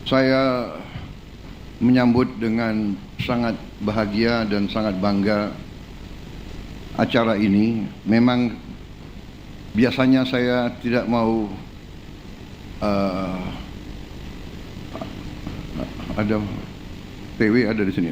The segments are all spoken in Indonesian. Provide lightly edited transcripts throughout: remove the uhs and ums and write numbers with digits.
Saya menyambut dengan sangat bahagia dan sangat bangga acara ini. Memang biasanya saya tidak mau ada PW ada di sini.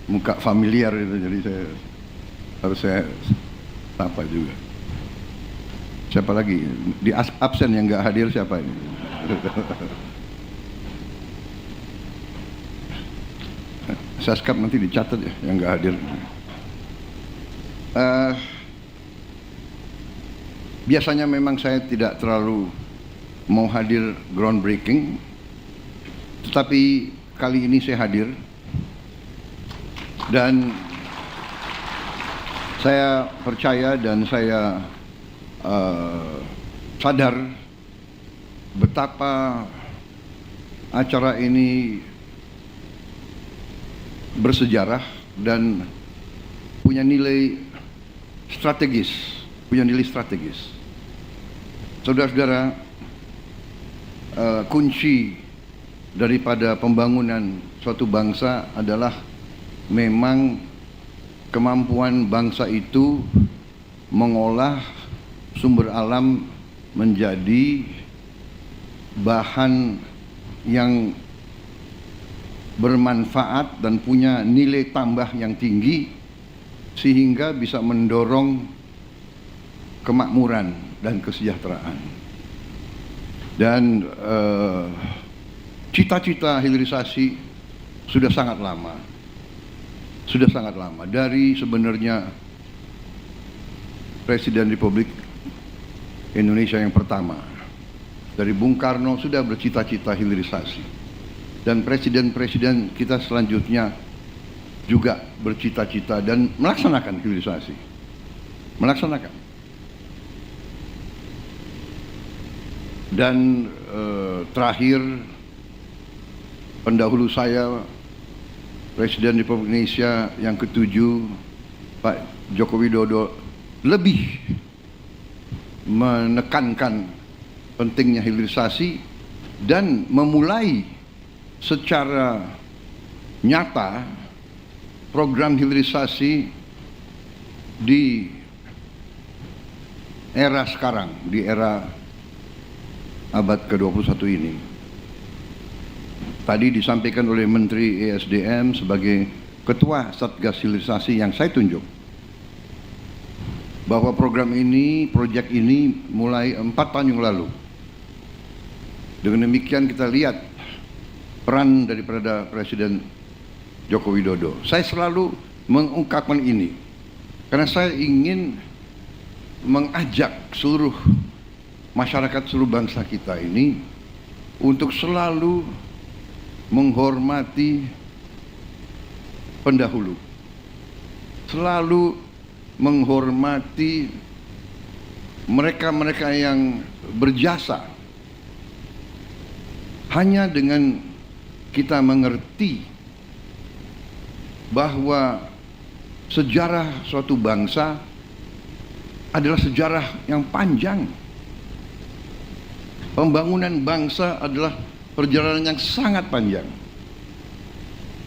Muka familiar itu, jadi saya sapa juga. Siapa lagi? Di absen yang nggak hadir siapa ini? Saskap nanti dicatat ya yang nggak hadir. Biasanya memang saya tidak terlalu mau hadir groundbreaking, tetapi kali ini saya hadir dan saya percaya dan saya sadar betapa acara ini bersejarah dan punya nilai strategis, Saudara-saudara, kunci daripada pembangunan suatu bangsa adalah memang kemampuan bangsa itu mengolah sumber alam menjadi bahan yang bermanfaat dan punya nilai tambah yang tinggi sehingga bisa mendorong kemakmuran dan kesejahteraan. Dan cita-cita hilirisasi sudah sangat lama dari sebenarnya Presiden Republik Indonesia yang pertama, dari Bung Karno sudah bercita-cita hilirisasi, dan presiden-presiden kita selanjutnya juga bercita-cita dan melaksanakan hilirisasi, dan terakhir pendahulu saya, Presiden Republik Indonesia yang ke-7 Pak Joko Widodo lebih menekankan pentingnya hilirisasi dan memulai secara nyata program hilirisasi di era sekarang, di era abad ke-21 ini. Tadi disampaikan oleh Menteri ESDM sebagai Ketua Satgas Hilirisasi yang saya tunjuk, bahwa program ini, proyek ini mulai 4 tahun yang lalu. Dengan demikian kita lihat peran daripada Presiden Joko Widodo. Saya selalu mengungkapkan ini karena saya ingin mengajak seluruh masyarakat, seluruh bangsa kita ini untuk selalu menghormati pendahulu, selalu menghormati mereka-mereka yang berjasa. Hanya dengan kita mengerti bahwa sejarah suatu bangsa adalah sejarah yang panjang. Pembangunan bangsa adalah perjalanan yang sangat panjang.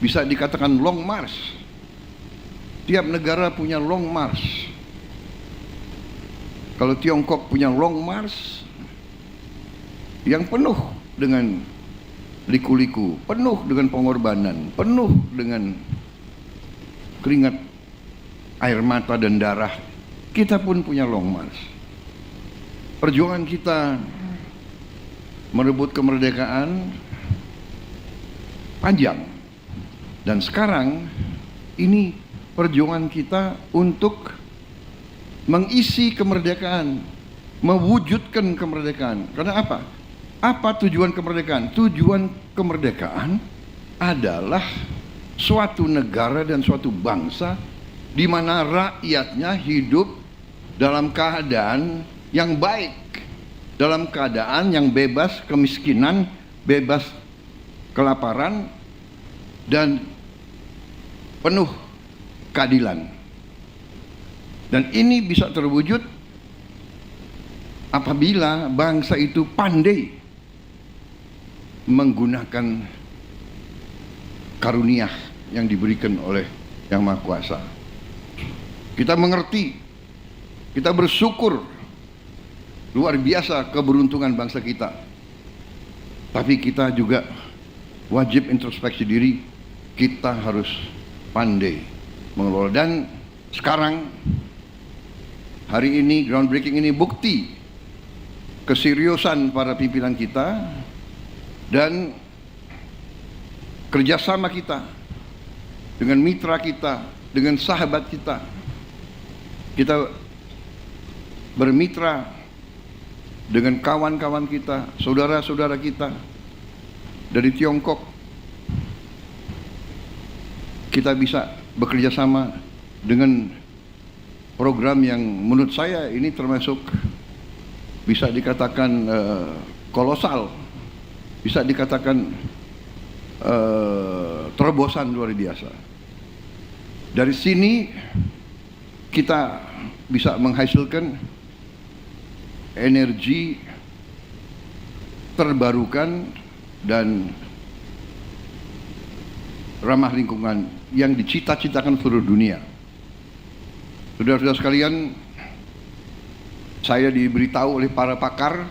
Bisa dikatakan long march. Tiap negara punya long march. Kalau Tiongkok punya long march yang penuh dengan liku-liku, penuh dengan pengorbanan, penuh dengan keringat, air mata dan darah. Kita pun punya long march. Perjuangan kita merebut kemerdekaan panjang, dan sekarang ini perjuangan kita untuk mengisi kemerdekaan, mewujudkan kemerdekaan. Karena apa? Apa tujuan kemerdekaan? Tujuan kemerdekaan adalah suatu negara dan suatu bangsa di mana rakyatnya hidup dalam keadaan yang baik, dalam keadaan yang bebas kemiskinan, bebas kelaparan, dan penuh keadilan. Dan ini bisa terwujud apabila bangsa itu pandai menggunakan karunia yang diberikan oleh Yang Maha Kuasa. Kita mengerti, kita bersyukur, luar biasa keberuntungan bangsa kita. Tapi kita juga wajib introspeksi diri, kita harus pandai mengelola. Dan sekarang, hari ini, groundbreaking ini bukti keseriusan para pimpinan kita dan kerjasama kita dengan mitra kita, dengan sahabat kita. Kita bermitra dengan kawan-kawan kita, saudara-saudara kita dari Tiongkok. Kita bisa bekerja sama dengan program yang menurut saya ini termasuk bisa dikatakan kolosal, bisa dikatakan terobosan luar biasa. Dari sini kita bisa menghasilkan energi terbarukan dan ramah lingkungan yang dicita-citakan seluruh dunia. Saudara-saudara sekalian, saya diberitahu oleh para pakar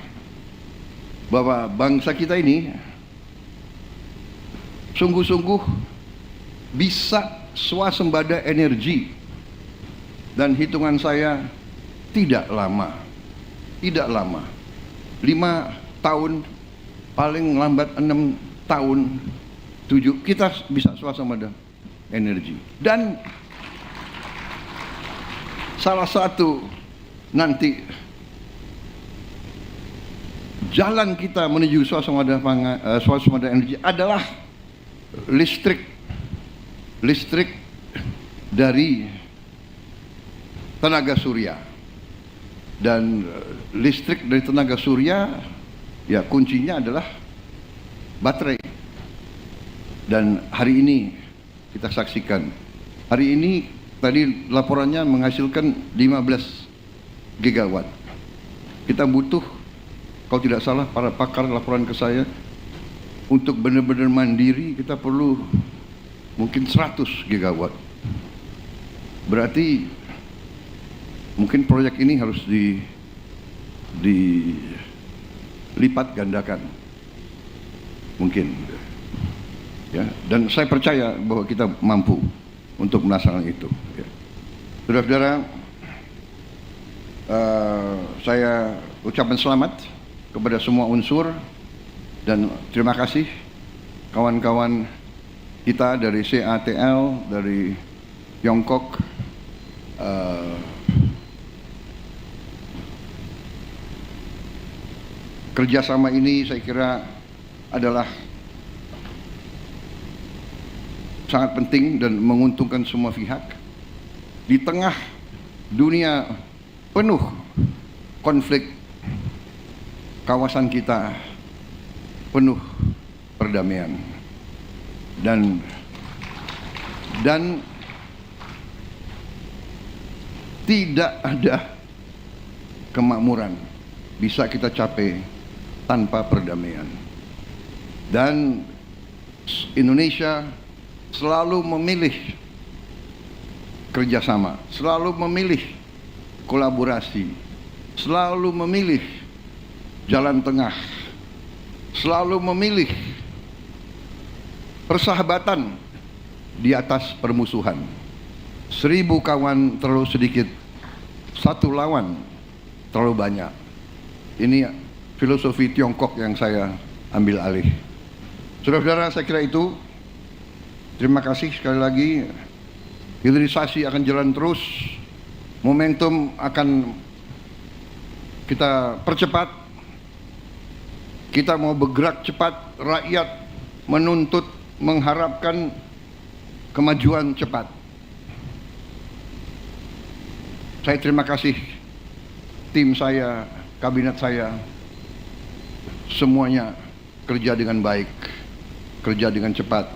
bahwa bangsa kita ini sungguh-sungguh bisa swasembada energi, dan hitungan saya tidak lama, 5 tahun, paling lambat 6 tahun, 7, kita bisa swasembada energi. Dan salah satu nanti jalan kita menuju swasembada energi adalah listrik dari tenaga surya. Dan listrik dari tenaga surya, ya kuncinya adalah baterai. Dan hari ini kita saksikan, hari ini tadi laporannya menghasilkan 15 gigawatt. Kita butuh, kalau tidak salah para pakar laporan ke saya, untuk benar-benar mandiri kita perlu mungkin 100 gigawatt. Berarti mungkin proyek ini harus dilipat gandakan, mungkin, ya. Dan saya percaya bahwa kita mampu untuk melaksanakan itu. Ya. Saudara-saudara, saya ucapkan selamat kepada semua unsur dan terima kasih kawan-kawan kita dari CATL, dari Tiongkok, kerjasama ini saya kira adalah sangat penting dan menguntungkan semua pihak di tengah dunia penuh konflik. Kawasan kita penuh perdamaian dan tidak ada kemakmuran bisa kita capai tanpa perdamaian. Dan Indonesia selalu memilih kerjasama, selalu memilih kolaborasi, selalu memilih jalan tengah, selalu memilih persahabatan di atas permusuhan. 1000 kawan terlalu sedikit, 1 lawan terlalu banyak. Ini filosofi Tiongkok yang saya ambil alih. Saudara-saudara, saya kira itu. Terima kasih sekali lagi. Hilirisasi akan jalan terus, momentum akan kita percepat. Kita mau bergerak cepat, rakyat menuntut, mengharapkan kemajuan cepat. Saya terima kasih tim saya, kabinet saya, semuanya kerja dengan baik, kerja dengan cepat.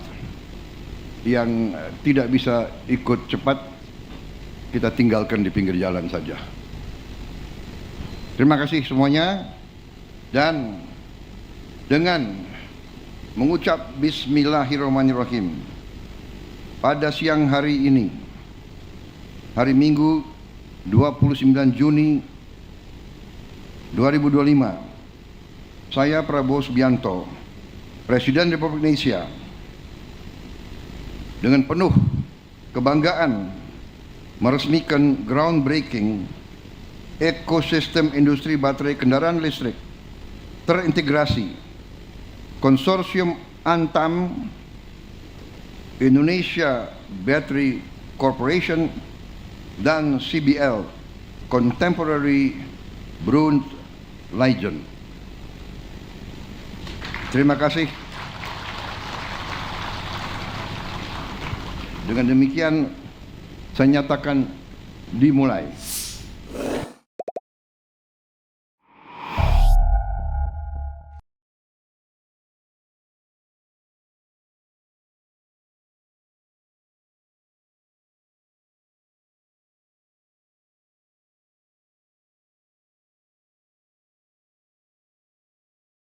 Yang tidak bisa ikut cepat, kita tinggalkan di pinggir jalan saja. Terima kasih semuanya. Dan dengan mengucap Bismillahirrahmanirrahim. Pada siang hari ini, hari Minggu 29 Juni 2025, saya Prabowo Subianto, Presiden Republik Indonesia, dengan penuh kebanggaan meresmikan groundbreaking ekosistem industri baterai kendaraan listrik terintegrasi Konsorsium Antam, Indonesia Battery Corporation, dan CBL, Contemporary Brunel Legend. Terima kasih. Dengan demikian, saya nyatakan dimulai.